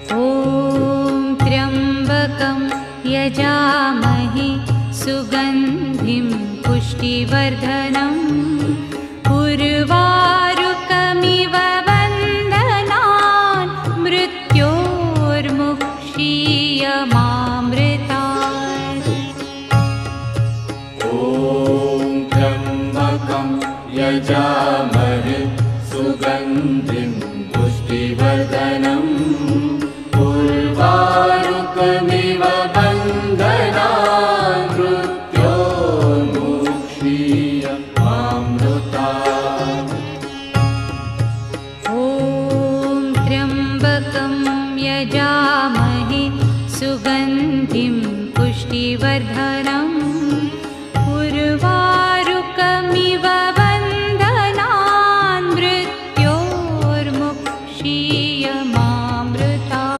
ॐ त्र्यम्बकं यजामहे सुगन्धिं पुष्टिवर्धनम् उर्वारुकमिव बन्धनान् मृत्योर्मुक्षीयमामृतात्। ॐ त्र्यम्बकं यजामहे सुगन्धिं पुष्टिवर्धनम् उर्वारुकमिव बन्धनान् मृत्योर्मुक्षीयमामृतात्। ॐ त्र्यम्बकं यजामहे सुगन्धिं पुष्टिवर्धनम्